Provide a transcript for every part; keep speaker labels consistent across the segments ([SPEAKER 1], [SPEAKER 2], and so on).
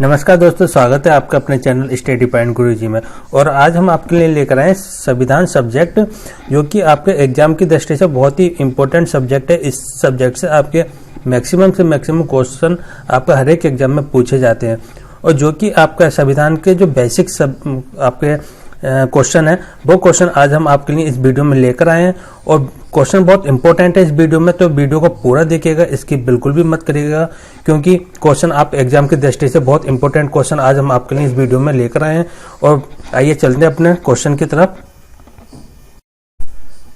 [SPEAKER 1] नमस्कार दोस्तों, स्वागत है आपका अपने चैनल स्टडी पॉइंट गुरुजी में। और आज हम आपके लिए लेकर आए संविधान सब्जेक्ट, जो कि आपके एग्जाम की दृष्टि से बहुत ही इम्पोर्टेंट सब्जेक्ट है। इस सब्जेक्ट से आपके मैक्सिमम से मैक्सिमम क्वेश्चन आपका हर एक एग्जाम में पूछे जाते हैं, और जो कि आपका संविधान के जो बेसिक आपके क्वेश्चन है, वो क्वेश्चन आज हम आपके लिए इस वीडियो में लेकर आए हैं। और क्वेश्चन बहुत इंपॉर्टेंट है इस वीडियो में, तो वीडियो को पूरा देखिएगा, इसकी बिल्कुल भी मत करिएगा, क्योंकि क्वेश्चन आप एग्जाम की दृष्टि से बहुत इंपॉर्टेंट क्वेश्चन आज हम आपके लिए इस वीडियो में लेकर आए हैं। और आइए चलते हैं अपने क्वेश्चन की तरफ।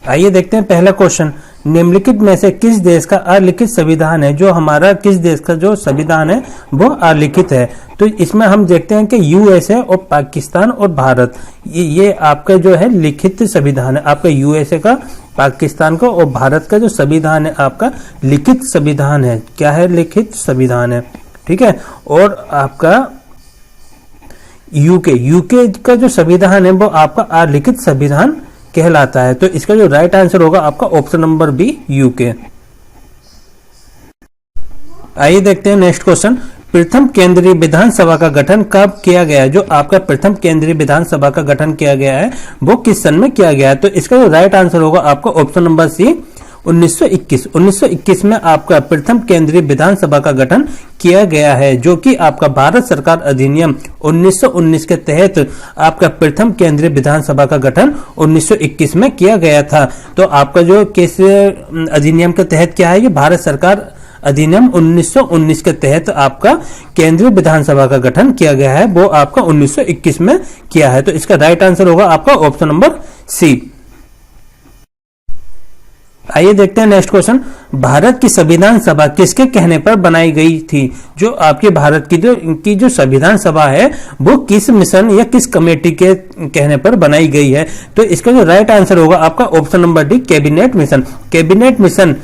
[SPEAKER 1] आइए देखते हैं पहला क्वेश्चन, निम्नलिखित में से किस देश का अलिखित संविधान है? जो हमारा किस देश का जो संविधान है वो अलिखित है। तो इसमें हम देखते हैं कि यूएसए और पाकिस्तान और भारत, ये आपका जो है लिखित संविधान है। आपका यूएसए का, पाकिस्तान का और भारत का जो संविधान है आपका लिखित संविधान है। क्या है? लिखित संविधान है, ठीक है। और आपका यूके का जो संविधान है वो आपका अलिखित संविधान कहलाता है। तो इसका जो राइट आंसर होगा आपका ऑप्शन नंबर बी, यूके। आइए देखते हैं नेक्स्ट क्वेश्चन, प्रथम केंद्रीय विधानसभा का गठन कब किया गया? जो आपका प्रथम केंद्रीय विधानसभा का गठन किया गया है वो किस सन में किया गया है? तो इसका जो राइट आंसर होगा आपका ऑप्शन नंबर सी, 1921। 1921 में आपका प्रथम केंद्रीय विधानसभा का गठन किया गया है, जो कि आपका भारत सरकार अधिनियम 1919 के तहत आपका प्रथम केंद्रीय विधानसभा का गठन 1921 में किया गया था। तो आपका जो किस अधिनियम के तहत क्या है? ये भारत सरकार अधिनियम 1919 के तहत आपका केंद्रीय विधानसभा का गठन किया गया है, वो आपका 1921 में किया है। तो इसका राइट आंसर होगा आपका ऑप्शन नंबर सी। आइए देखते हैं नेक्स्ट क्वेश्चन, भारत की संविधान सभा किसके कहने पर बनाई गई थी? जो आपके भारत की जो संविधान सभा है वो किस मिशन या किस कमेटी के कहने पर बनाई गई है? तो इसका जो राइट आंसर होगा आपका option number D, cabinet mission. Cabinet mission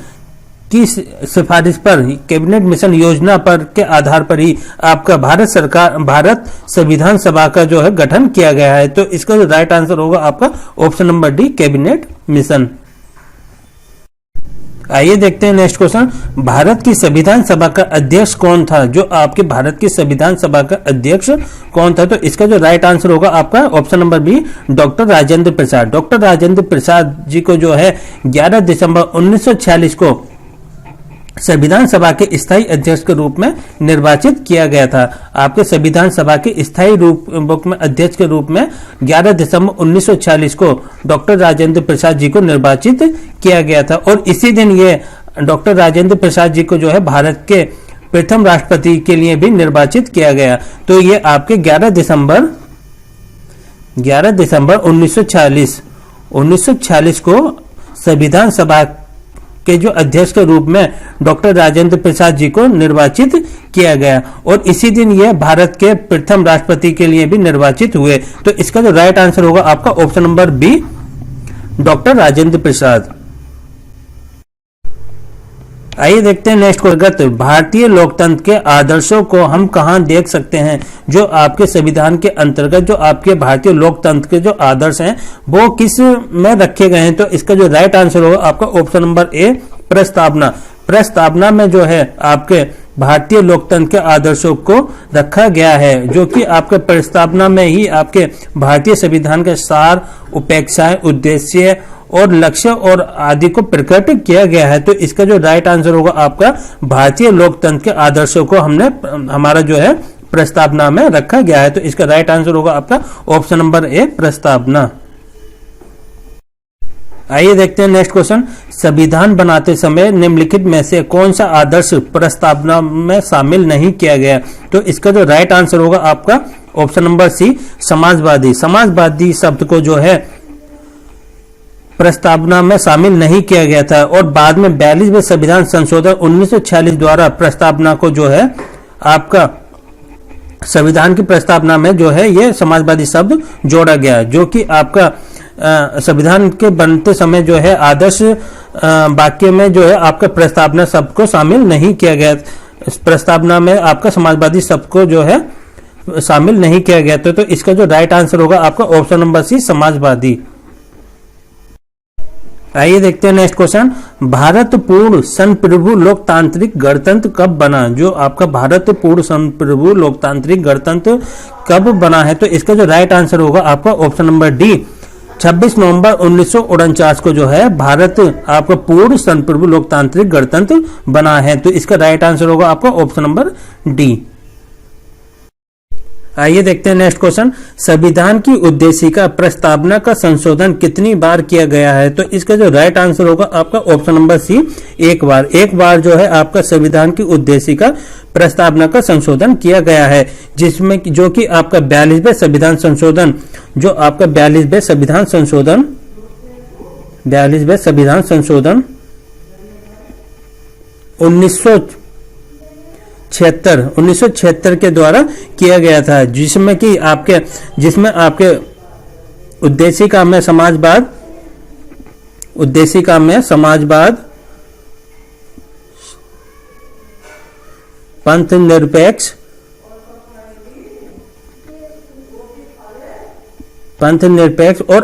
[SPEAKER 1] की सिफारिश पर, कैबिनेट मिशन योजना पर के आधार पर ही आपका भारत संविधान सभा का जो है गठन किया गया है। तो इसका जो राइट आंसर होगा आपका option number D, cabinet mission. आइए देखते हैं नेक्स्ट क्वेश्चन, भारत की संविधान सभा का अध्यक्ष कौन था? जो आपके भारत की संविधान सभा का अध्यक्ष कौन था? तो इसका जो राइट आंसर होगा आपका option number B, doctor Rajendra Prasad. Doctor Rajendra Prasad ji को जो है 11 दिसंबर 1946 को संविधान सभा के स्थायी अध्यक्ष के रूप में निर्वाचित किया गया था। आपके संविधान सभा के स्थायी रूप में अध्यक्ष के रूप में 11 दिसंबर 1946 को डॉक्टर राजेंद्र प्रसाद जी को निर्वाचित किया गया था। और इसी दिन ये डॉक्टर राजेंद्र प्रसाद जी को जो है भारत के प्रथम राष्ट्रपति के लिए भी निर्वाचित किया गया। तो ये आपके 11 दिसंबर 1946 को संविधान सभा के जो अध्यक्ष के रूप में डॉक्टर राजेंद्र प्रसाद जी को निर्वाचित किया गया, और इसी दिन ये भारत के प्रथम राष्ट्रपति के लिए भी निर्वाचित हुए। तो इसका जो राइट आंसर होगा आपका option number B, doctor Rajendra Prasad. आइए देखते हैं नेक्स्ट क्वेश्चन, भारतीय लोकतंत्र के आदर्शों को हम कहां देख सकते हैं? जो आपके संविधान के अंतर्गत जो आपके भारतीय लोकतंत्र के जो आदर्श हैं वो किस में रखे गए हैं? तो इसका जो राइट आंसर होगा आपका ऑप्शन नंबर ए, प्रस्तावना। प्रस्तावना में जो है आपके भारतीय लोकतंत्र के आदर्शों को रखा गया है, जो कि आपके प्रस्तावना में ही आपके भारतीय संविधान के सार, उपेक्षाएं, उद्देश्य और लक्ष्य और आदि को प्रकट किया गया है। तो इसका जो राइट आंसर होगा आपका भारतीय लोकतंत्र के आदर्शों को हमारा जो है प्रस्तावना में रखा गया है। तो इसका राइट आंसर होगा आपका ऑप्शन नंबर ए, प्रस्तावना। आइए देखते हैं नेक्स्ट क्वेश्चन, संविधान बनाते समय निम्नलिखित में से कौन सा आदर्श प्रस्तावना में शामिल नहीं किया गया? तो इसका जो राइट आंसर होगा आपका ऑप्शन नंबर सी, समाजवादी। समाजवादी शब्द को जो है प्रस्तावना में शामिल नहीं किया गया था, और बाद में 42वें संविधान संशोधन 1946 द्वारा प्रस्तावना को जो है आपका संविधान की प्रस्तावना में जो है ये समाजवादी शब्द जोड़ा गया, जो कि आपका संविधान के बनते समय जो है आदर्श वाक्य में जो है आपका प्रस्तावना शब्द को शामिल नहीं किया गया। प्रस्तावना में आपका समाजवादी शब्द को जो है शामिल नहीं किया गया। तो इसका जो राइट आंसर होगा आपका ऑप्शन नंबर सी, समाजवादी। आइए देखते हैं नेक्स्ट क्वेश्चन। भारत पूर्ण संप्रभु लोकतांत्रिक गणतंत्र कब बना? जो आपका भारत पूर्ण संप्रभु लोकतांत्रिक गणतंत्र कब बना है? तो इसका जो राइट आंसर होगा आपका ऑप्शन नंबर डी, 26 नवंबर 1949 को जो है भारत आपका पूर्ण संप्रभु लोकतांत्रिक गणतंत्र बना है। तो इसका राइट आंसर होगा आपका ऑप्शन नंबर डी। आइए देखते हैं नेक्स्ट क्वेश्चन। संविधान की उद्देशिका प्रस्तावना का संशोधन कितनी बार किया गया है? तो इसका जो राइट आंसर होगा आपका ऑप्शन नंबर सी, एक बार। एक बार जो है आपका संविधान की उद्देशिका प्रस्तावना का संशोधन किया गया है, जिसमें जो कि आपका 42वें संविधान संशोधन, जो आपका 42वें संविधान संशोधन 1976 के द्वारा किया गया था, जिसमें आपके उद्देशिका में समाजवाद, पंथ निरपेक्ष और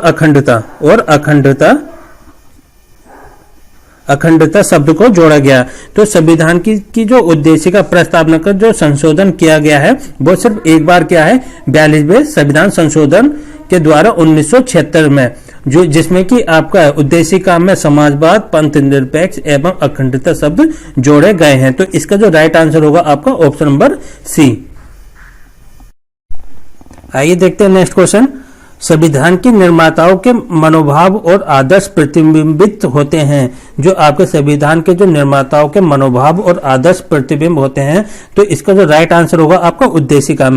[SPEAKER 1] अखंडता शब्द को जोड़ा गया। तो संविधान की जो उद्देशिका प्रस्तावना का जो संशोधन किया गया है वो सिर्फ एक बार किया है, 42वें संविधान संशोधन के द्वारा 1976 में, जो जिसमें कि आपका उद्देशिका में समाजवाद, पंथ निरपेक्ष एवं अखंडता शब्द जोड़े गए हैं। तो इसका जो राइट आंसर होगा आपका ऑप्शन नंबर सी। आइए देखते हैं नेक्स्ट क्वेश्चन। संविधान के निर्माताओं के मनोभाव और आदर्श प्रतिबिंबित होते हैं। जो आपके संविधान के जो निर्माताओं के मनोभाव और आदर्श प्रतिबिंब होते हैं, तो इसका जो राइट आंसर होगा आपका उद्देशिका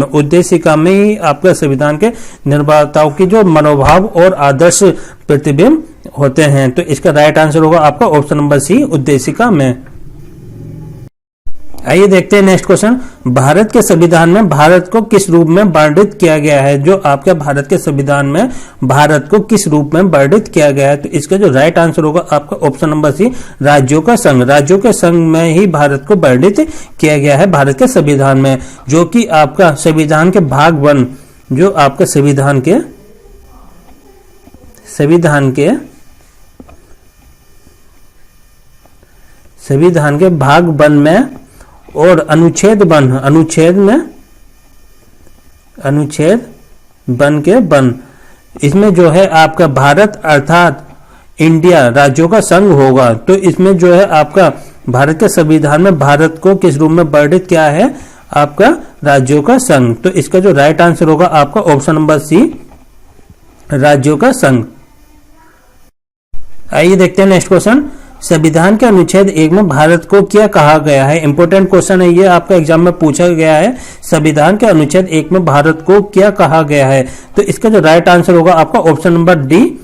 [SPEAKER 1] में ही आपका संविधान के निर्माताओं की जो मनोभाव और आदर्श प्रतिबिंब होते हैं। तो इसका राइट आंसर होगा आपका ऑप्शन नंबर सी, उद्देशिका में। आइए देखते हैं नेक्स्ट क्वेश्चन। भारत के संविधान में भारत को किस रूप में वर्णित किया गया है? जो आपके भारत के संविधान में भारत को किस रूप में वर्णित किया गया है? तो इसका जो राइट आंसर होगा आपका ऑप्शन नंबर सी, राज्यों का संघ में ही भारत को वर्णित किया गया है भारत के संविधान में। जो कि आपका संविधान के भाग 1, जो आपका संविधान के भाग 1 में और अनुच्छेद 1 के 1 इसमें जो है आपका भारत अर्थात इंडिया राज्यों का संघ होगा। तो इसमें जो है आपका भारत के संविधान में भारत को किस रूप में वर्णित किया है? आपका राज्यों का संघ। तो इसका जो राइट आंसर होगा आपका ऑप्शन नंबर सी, राज्यों का संघ। आइए देखते हैं नेक्स्ट क्वेश्चन। संविधान के अनुच्छेद 1 में भारत को क्या कहा गया है? इंपोर्टेंट क्वेश्चन है ये, आपका एग्जाम में पूछा गया है। संविधान के अनुच्छेद 1 में भारत को क्या कहा गया है? तो इसका जो राइट आंसर होगा आपका ऑप्शन नंबर डी,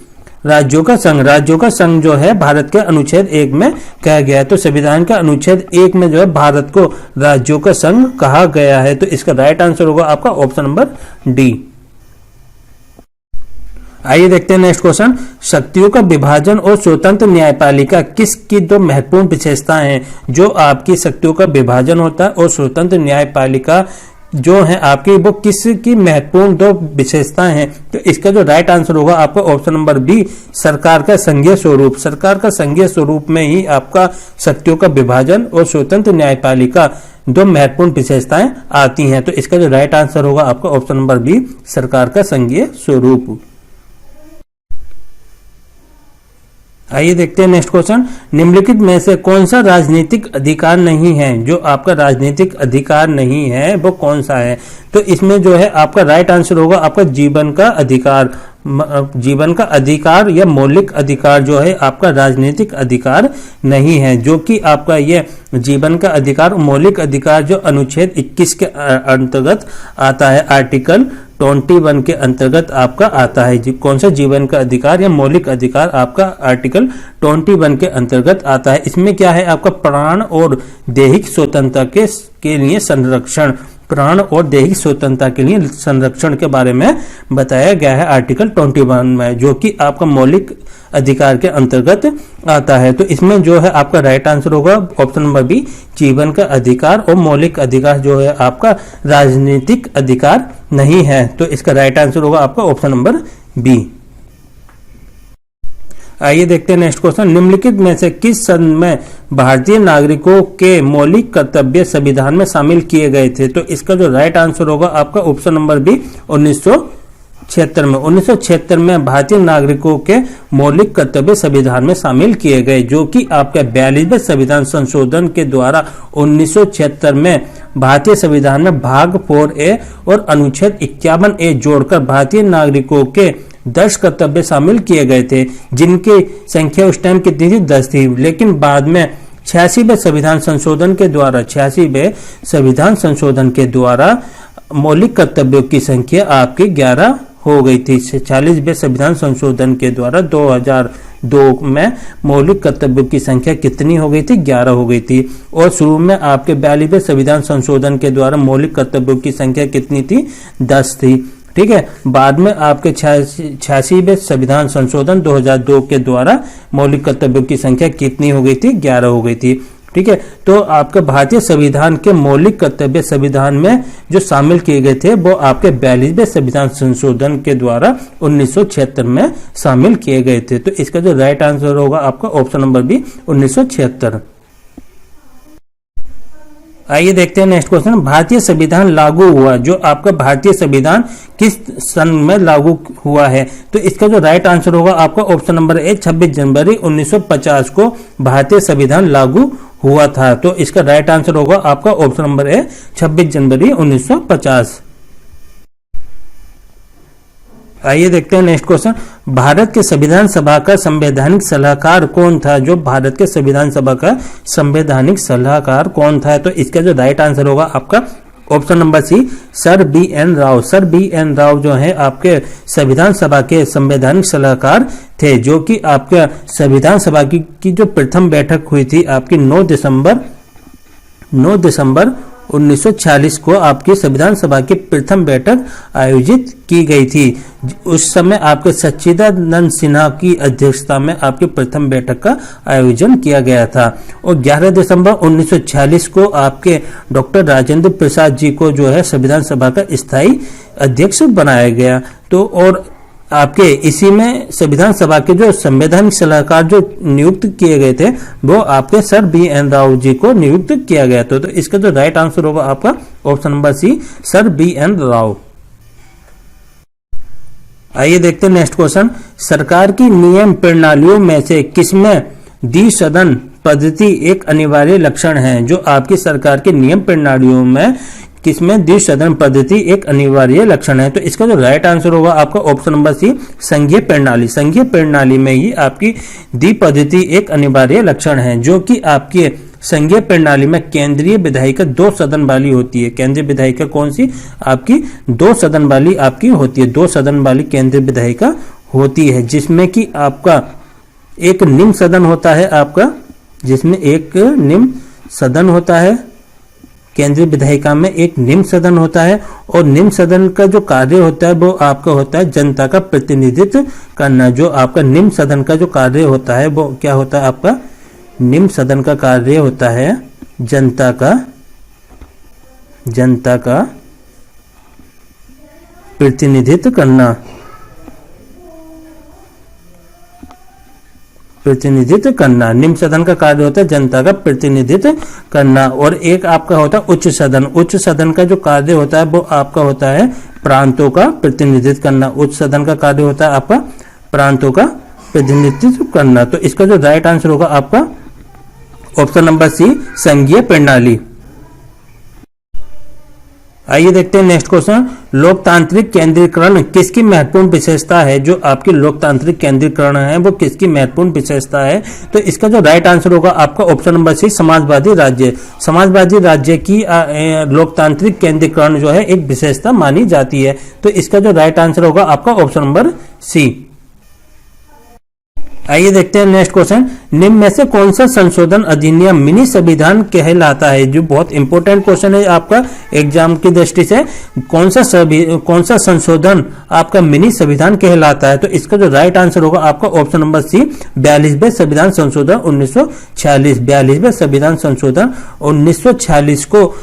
[SPEAKER 1] राज्यों का संघ जो है भारत के अनुच्छेद 1 में कहा गया है। तो संविधान के अनुच्छेद 1 में जो है भारत को राज्यों का संघ कहा गया है। तो इसका राइट आंसर होगा आपका ऑप्शन नंबर डी। आइए देखते हैं नेक्स्ट क्वेश्चन। शक्तियों का विभाजन और स्वतंत्र न्यायपालिका किसकी दो महत्वपूर्ण विशेषताएं हैं? जो आपकी शक्तियों का विभाजन होता है और स्वतंत्र न्यायपालिका जो है आपकी, वो किसकी महत्वपूर्ण दो विशेषताएं हैं? तो इसका जो राइट आंसर होगा आपका ऑप्शन नंबर बी, सरकार का संघीय स्वरूप में ही आपका शक्तियों का विभाजन और स्वतंत्र न्यायपालिका दो महत्वपूर्ण विशेषताएं आती हैं। तो इसका जो राइट आंसर होगा आपका ऑप्शन नंबर बी, सरकार का संघीय स्वरूप। आइए देखते हैं नेक्स्ट क्वेश्चन। निम्नलिखित में से कौन सा राजनीतिक अधिकार नहीं है? जो आपका राजनीतिक अधिकार नहीं है वो कौन सा है? तो इसमें जो है आपका राइट आंसर होगा आपका जीवन का अधिकार या मौलिक अधिकार जो है आपका राजनीतिक अधिकार नहीं है। जो कि आपका ये जीवन का अधिकार, मौलिक अधिकार जो अनुच्छेद 21 के अंतर्गत आता है, आर्टिकल 21 के अंतर्गत आपका आता है। कौन सा जीवन का अधिकार या मौलिक अधिकार आपका आर्टिकल 21 के अंतर्गत आता है। इसमें क्या है आपका प्राण और दैहिक स्वतंत्रता के लिए संरक्षण, प्राण और दैहिक स्वतंत्रता के लिए संरक्षण के बारे में बताया गया है आर्टिकल 21 में, जो कि आपका मौलिक अधिकार के अंतर्गत आता है। तो इसमें जो है आपका राइट आंसर होगा ऑप्शन नंबर बी, जीवन का अधिकार और मौलिक अधिकार जो है आपका राजनीतिक अधिकार नहीं है। तो इसका राइट आंसर होगा आपका ऑप्शन नंबर बी। आइए देखते हैं नेक्स्ट क्वेश्चन। निम्नलिखित में से किस सन में भारतीय नागरिकों के मौलिक कर्तव्य संविधान में शामिल किए गए थे? तो इसका जो राइट आंसर होगा आपका ऑप्शन नंबर बी 1976 में। 1976 में भारतीय नागरिकों के मौलिक कर्तव्य संविधान में शामिल किए गए, जो कि आपके 42वें संविधान संशोधन के द्वारा 1976 में भारतीय संविधान में भाग 4A और अनुच्छेद 51A जोड़कर भारतीय नागरिकों के 10 कर्तव्य शामिल किए गए थे, जिनकी संख्या उस टाइम कितनी थी? 10 थी। लेकिन बाद में 86वें संविधान संशोधन के द्वारा 86वें संविधान संशोधन के द्वारा मौलिक कर्तव्यों की संख्या आपकी 11 हो गई थी। 46वें संविधान संशोधन के द्वारा 2002 में मौलिक कर्तव्यों की संख्या कितनी हो गई थी? 11 हो गई थी। और शुरू में आपके 42वें संविधान संशोधन के द्वारा मौलिक कर्तव्यों की संख्या कितनी थी? 10 थी। ठीक है, बाद में आपके 86वें संविधान संशोधन 2002 के द्वारा मौलिक कर्तव्यों की संख्या कितनी हो गई थी? 11 हो गई थी। ठीक है, तो आपके भारतीय संविधान के मौलिक कर्तव्य संविधान में जो शामिल किए गए थे वो आपके 42वें संविधान संशोधन के द्वारा 1976 में शामिल किए गए थे। तो इसका जो राइट आंसर होगा आपका ऑप्शन नंबर बी 1976। आइए देखते हैं नेक्स्ट क्वेश्चन। भारतीय संविधान लागू हुआ, जो आपका भारतीय संविधान किस सन में लागू हुआ है? तो इसका जो राइट आंसर होगा आपका ऑप्शन नंबर ए 26 जनवरी 1950 को भारतीय संविधान लागू हुआ था। तो इसका राइट आंसर होगा आपका ऑप्शन नंबर ए 26 जनवरी 1950। आइए देखते हैं नेक्स्ट क्वेश्चन। भारत के संविधान सभा का संवैधानिक सलाहकार कौन था? जो भारत के संविधान सभा का संवैधानिक सलाहकार कौन था? तो इसका जो राइट आंसर होगा आपका option number C sir B.N. Rao. Sir B.N. Rao जो है आपके संविधान सभा के संवैधानिक सलाहकार थे, जो कि आपके संविधान सभा की जो प्रथम बैठक हुई थी आपकी 9 दिसंबर 1946 को आपकी संविधान सभा की प्रथम बैठक आयोजित की गई थी। उस समय आपके सच्चिदानंद सिन्हा की अध्यक्षता में आपकी प्रथम बैठक का आयोजन किया गया था। और 11 दिसंबर 1946 को आपके डॉक्टर राजेंद्र प्रसाद जी को जो है संविधान सभा का स्थायी अध्यक्ष बनाया गया। तो और आपके इसी में संविधान सभा के जो संवैधानिक सलाहकार जो नियुक्त किए गए थे वो आपके सर B.N. राव जी को नियुक्त किया गया था। तो इसका जो राइट आंसर होगा आपका option number C sir B.N. Rao. आइए देखते हैं नेक्स्ट क्वेश्चन। सरकार की नियम प्रणालियों में से किसमें द्विसदन पद्धति एक अनिवार्य लक्षण है? जो आपकी सरकार के नियम प्रणालियों में किसमें द्विसदन पद्धति एक अनिवार्य लक्षण है? तो इसका जो राइट आंसर होगा आपका ऑप्शन नंबर सी संघीय प्रणाली। संघीय प्रणाली में ही आपकी द्विपद्धति एक अनिवार्य लक्षण है, जो कि आपकी संघीय प्रणाली में केंद्रीय विधायिका 2 सदन वाली होती है। केंद्रीय विधायिका कौन सी? आपकी 2 सदन वाली आपकी होती है। 2 सदन वाली केंद्रीय विधायिका होती है, जिसमें कि आपका एक निम्न सदन होता है आपका, जिसमें एक निम्न सदन होता है। केंद्रीय विधायिका में एक निम्न सदन होता है, और निम्न सदन का जो कार्य होता है वो आपका होता है जनता का प्रतिनिधित्व करना। जो आपका निम्न सदन का जो कार्य होता है वो क्या होता है? आपका निम्न सदन का कार्य होता है जनता का प्रतिनिधित्व करना। निम्न सदन का कार्य होता है जनता का प्रतिनिधित्व करना। और एक आपका होता है उच्च सदन। उच्च सदन का जो कार्य होता है वो आपका होता है प्रांतों का प्रतिनिधित्व करना। उच्च सदन का कार्य होता है आपका प्रांतों का प्रतिनिधित्व करना। तो इसका जो राइट आंसर होगा आपका ऑप्शन नंबर सी संघीय प्रणाली। आइए देखते हैं नेक्स्ट क्वेश्चन। लोकतांत्रिक केंद्रीकरण किसकी महत्वपूर्ण विशेषता है? जो आपकी लोकतांत्रिक केंद्रीकरण है वो किसकी महत्वपूर्ण विशेषता है? तो इसका जो राइट आंसर होगा आपका ऑप्शन नंबर सी समाजवादी राज्य। समाजवादी राज्य की लोकतांत्रिक केंद्रीकरण जो है एक विशेषता मानी जाती है। तो इसका जो राइट आंसर होगा आपका ऑप्शन नंबर सी। आइए देखते हैं नेक्स्ट क्वेश्चन। निम्न में से कौन सा संशोधन अधिनियम मिनी संविधान कहलाता है? जो बहुत इंपॉर्टेंट क्वेश्चन है आपका एग्जाम की दृष्टि से। कौन सा संशोधन आपका मिनी संविधान कहलाता है? तो इसका जो राइट आंसर होगा आपका ऑप्शन नंबर सी 42वें संविधान संशोधन 1946। 42वें संविधान संशोधन 1946 को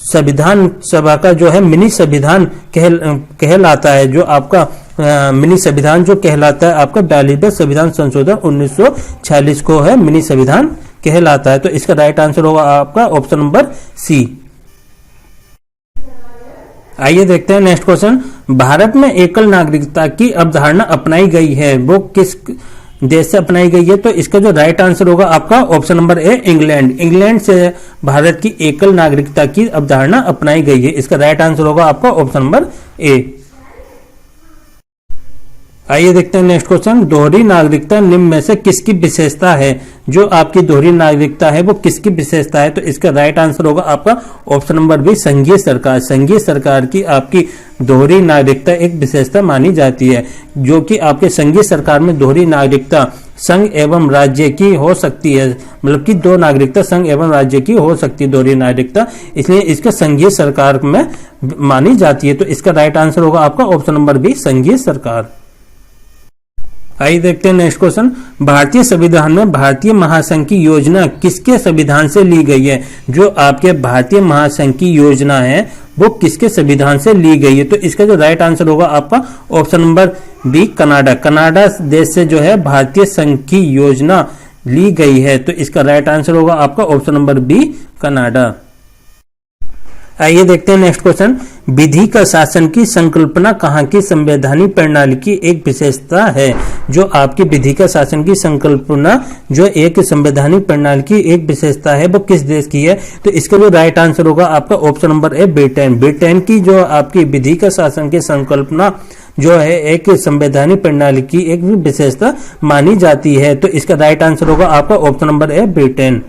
[SPEAKER 1] संविधान सभा का जो है मिनी संविधान कहलाता है। जो आपका मिनी संविधान जो कहलाता है आपका 42वें संविधान संशोधन 1946 को है मिनी संविधान कहलाता है। तो इसका राइट आंसर होगा आपका ऑप्शन नंबर सी। आइए देखते हैं नेक्स्ट क्वेश्चन। भारत में एकल नागरिकता की अवधारणा अपनाई गई है, वो किस देश से अपनाई गई है? तो इसका जो राइट आंसर होगा आपका option number A England. England से भारत की एकल नागरिकता की अवधारणा अपनाई गई है। इसका राइट आंसर होगा आपका ऑप्शन नंबर ए। आइए देखते हैं नेक्स्ट क्वेश्चन। दोहरी नागरिकता निम्न में से किसकी विशेषता है? जो आपकी दोहरी नागरिकता है वो किसकी विशेषता है? तो इसका राइट आंसर होगा आपका ऑप्शन नंबर बी संघीय सरकार। संघीय सरकार की आपकी दोहरी नागरिकता एक विशेषता मानी जाती है, जो कि आपके संघीय सरकार में दोहरी नागरिकता संघ एवं राज्य की हो सकती है, मतलब कि दो नागरिकता संघ एवं राज्य की हो सकती है दोहरी नागरिकता, इसलिए इसका संघीय सरकार में मानी जाती है। तो इसका राइट आंसर होगा आपका ऑप्शन नंबर बी संघीय सरकार। आइए देखते हैं नेक्स्ट क्वेश्चन। भारतीय संविधान में भारतीय महासंघ की योजना किसके संविधान से ली गई है? जो आपके भारतीय महासंघ की योजना है वो किसके संविधान से ली गई है? तो इसका जो राइट आंसर होगा आपका option number B Canada. Canada देश से जो है भारतीय संघ की योजना ली गई है। तो इसका राइट आंसर होगा आपका ऑप्शन नंबर बी कनाडा। आइए देखते हैं नेक्स्ट क्वेश्चन। विधि का शासन की संकल्पना कहाँ की संवैधानिक प्रणाली की एक विशेषता है? जो आपकी विधि का शासन की संकल्पना जो एक संवैधानिक प्रणाली की एक विशेषता है वो किस देश की है? तो इसका जो राइट आंसर होगा आपका option number A Britain. Britain की जो आपकी विधि का शासन की संकल्पना जो है एक संवैधानिक प्रणाली की एक विशेषता मानी जाती है। तो इसका राइट आंसर होगा आपका ऑप्शन नंबर ए ब्रिटेन।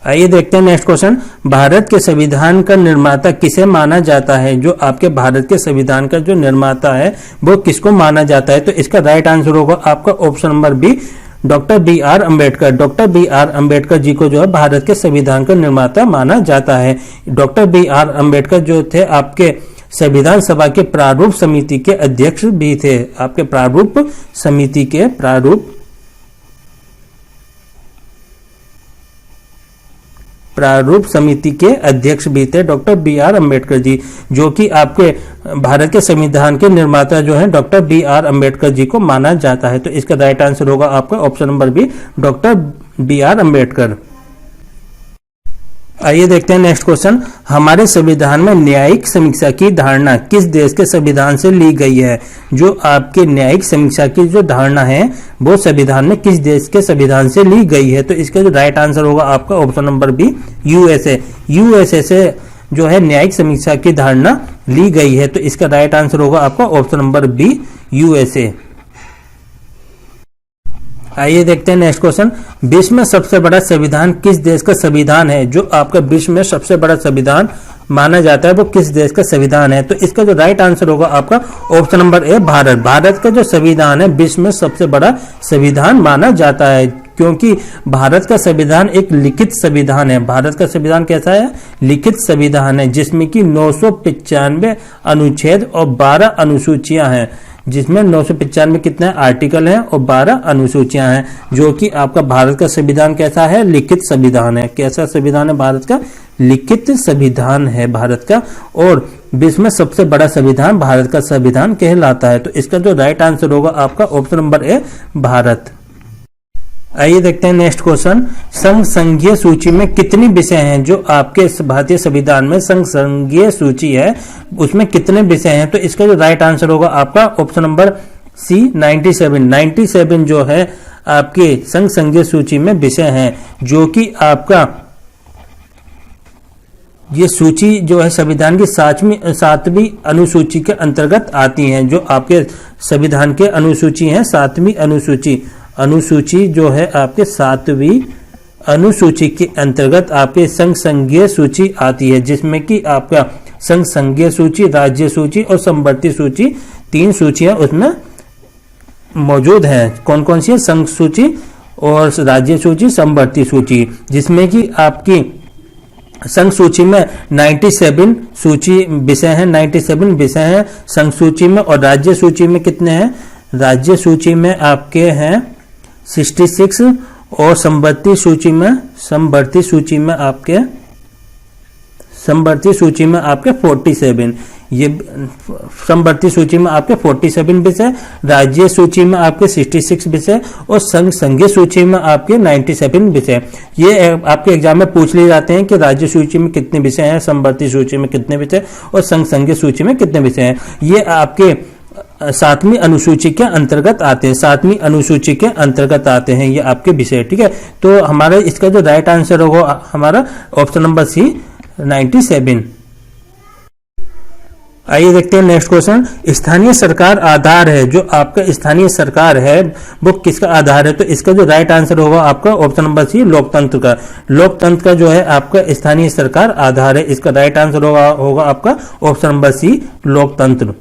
[SPEAKER 1] आइए देखते हैं नेक्स्ट क्वेश्चन। भारत के संविधान का निर्माता किसे माना जाता है? जो आपके भारत के संविधान का जो निर्माता है वो किसको माना जाता है? तो इसका राइट आंसर होगा आपका option number B doctor B R Ambedkar. Doctor B R Ambedkar ji को जो है भारत के संविधान का निर्माता माना जाता है। डॉक्टर बी आर अम्बेडकर जो थे आपके संविधान सभा के प्रारूप समिति के अध्यक्ष भी थे। आपके प्रारूप समिति के प्रारूप समिति के अध्यक्ष भी थे डॉक्टर बी आर अम्बेडकर जी, जो कि आपके भारत के संविधान के निर्माता जो हैं doctor B R Ambedkar ji को माना जाता है। तो इसका राइट आंसर होगा आपका option number B doctor B R Ambedkar. आइए देखते हैं नेक्स्ट क्वेश्चन। हमारे संविधान में न्यायिक समीक्षा की धारणा किस देश के संविधान से ली गई है? जो आपके न्यायिक समीक्षा की जो धारणा है वो संविधान में किस देश के संविधान से ली गई है? तो इसका जो राइट आंसर होगा आपका option number B USA. USA से जो है न्यायिक समीक्षा की धारणा ली गई है। तो इसका राइट आंसर होगा आपका ऑप्शन नंबर बी यूएसए। आइए देखते हैं नेक्स्ट क्वेश्चन। विश्व में सबसे बड़ा संविधान किस देश का संविधान है? जो आपका विश्व में सबसे बड़ा संविधान माना जाता है वो किस देश का संविधान है? तो इसका जो राइट आंसर होगा आपका option number A Bharat. Bharat का जो संविधान है विश्व में सबसे बड़ा संविधान माना जाता है, क्योंकि भारत का संविधान एक लिखित संविधान है। भारत का संविधान कैसा है? लिखित संविधान है, जिसमें कि 995 अनुच्छेद और 12 अनुसूचियां हैं, जिसमें 995 कितने आर्टिकल हैं और 12 अनुसूचियां हैं, जो कि आपका भारत का संविधान कैसा है? लिखित संविधान है। कैसा संविधान है भारत का? लिखित संविधान है भारत का, और विश्व में सबसे बड़ा संविधान भारत का संविधान कहलाता है। तो इसका जो राइट आंसर होगा आपका ऑप्शन नंबर ए भारत। आइए देखते हैं नेक्स्ट क्वेश्चन। संघ संघीय सूची में कितनी विषय हैं? जो आपके भारतीय संविधान में संघ संघीय सूची है उसमें कितने विषय हैं? तो इसका जो राइट आंसर होगा आपका ऑप्शन नंबर सी 97। 97 जो है आपके संघ संघीय सूची में विषय हैं, जो कि आपका ये सूची जो है संविधान की 7वीं अनुसूची के अंतर्गत आती हैं। जो आपके संविधान के अनुसूची है 7वीं अनुसूची जो है आपके 7वीं अनुसूची के अंतर्गत आपके संघ संघीय सूची आती है, जिसमें कि आपका संघ संघीय सूची, राज्य सूची और समवर्ती सूची 3 सूचियां उसमें मौजूद हैं। कौन कौन सी है? संघ सूची और राज्य सूची, समवर्ती सूची, जिसमें कि आपकी संघ सूची में 97 सूची विषय हैं, 97 विषय हैं संघ सूची में। और राज्य सूची में कितने हैं? राज्य सूची में आपके हैं 66 और समवर्ती सूची में आपके 47। ये समवर्ती सूची में आपके 47 विषय, राज्य सूची में आपके 66 विषय और संघीय सूची में आपके 97 विषय। ये आपके एग्जाम में पूछ लिए जाते हैं कि राज्य सूची में कितने विषय हैं, समवर्ती सूची में कितने विषय और संघीय सूची में कितने विषय हैं। ये आपके 7वीं अनुसूची के अंतर्गत आते हैं, 7वीं अनुसूची के अंतर्गत आते हैं ये आपके विषय। ठीक है, तो हमारा इसका जो राइट आंसर होगा हमारा ऑप्शन नंबर सी 97। आइए देखते हैं नेक्स्ट क्वेश्चन। स्थानीय सरकार आधार है, जो आपका स्थानीय सरकार है वो किसका आधार है? तो इसका जो राइट आंसर होगा आपका ऑप्शन नंबर सी लोकतंत्र का। लोकतंत्र का जो है आपका स्थानीय सरकार आधार है, इसका राइट आंसर होगा आपका ऑप्शन नंबर सी लोकतंत्र।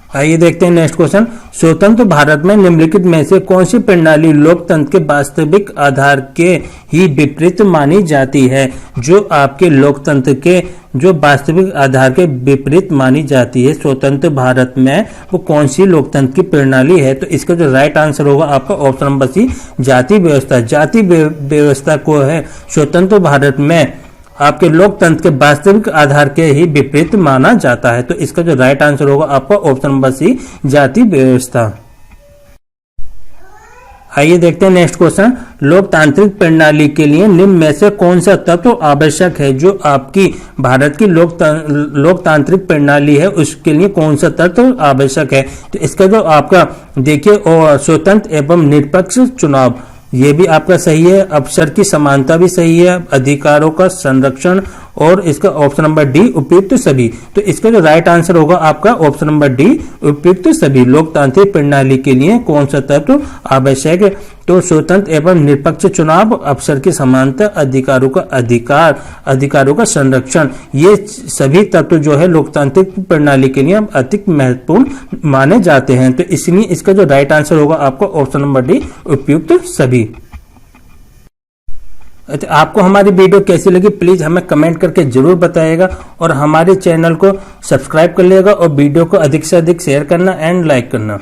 [SPEAKER 1] आइए देखते हैं नेक्स्ट क्वेश्चन। स्वतंत्र भारत में निम्नलिखित में से कौन सी प्रणाली लोकतंत्र के वास्तविक आधार के ही विपरीत मानी जाती है? जो आपके लोकतंत्र के जो वास्तविक आधार के विपरीत मानी जाती है स्वतंत्र भारत में, वो कौन सी लोकतंत्र की प्रणाली है? तो इसका जो राइट आंसर होगा आपका ऑप्शन नंबर सी जाति व्यवस्था। जाति व्यवस्था को है स्वतंत्र भारत में आपके लोकतंत्र के वास्तविक आधार के ही विपरीत माना जाता है। तो इसका जो राइट आंसर होगा आपका ऑप्शन नंबर सी जाति व्यवस्था। आइए देखते हैं नेक्स्ट क्वेश्चन। लोकतांत्रिक प्रणाली के लिए निम्न में से कौन सा तत्व आवश्यक है? जो आपकी भारत की लोकतांत्रिक प्रणाली है उसके लिए कौन सा तत्व आवश्यक है? तो इसका जो आपका देखिए स्वतंत्र एवं निष्पक्ष चुनाव, ये भी आपका सही है। अवसर की समानता भी सही है। अधिकारों का संरक्षण और इसका ऑप्शन नंबर डी उपयुक्त सभी। तो इसका जो राइट आंसर होगा आपका ऑप्शन नंबर डी उपयुक्त सभी। लोकतांत्रिक प्रणाली के लिए कौन सा तत्व आवश्यक है? तो स्वतंत्र एवं निष्पक्ष चुनाव, अवसर की समानता, अधिकारों का संरक्षण, ये सभी तत्व जो है लोकतांत्रिक प्रणाली के लिए अधिक महत्वपूर्ण माने जाते हैं। तो इसलिए इसका जो राइट आंसर होगा आपका ऑप्शन नंबर डी उपयुक्त सभी। आपको हमारी वीडियो कैसी लगी प्लीज हमें कमेंट करके जरूर बताइएगा और हमारे चैनल को सब्सक्राइब कर लिएगा और वीडियो को अधिक से अधिक शेयर करना एंड लाइक करना।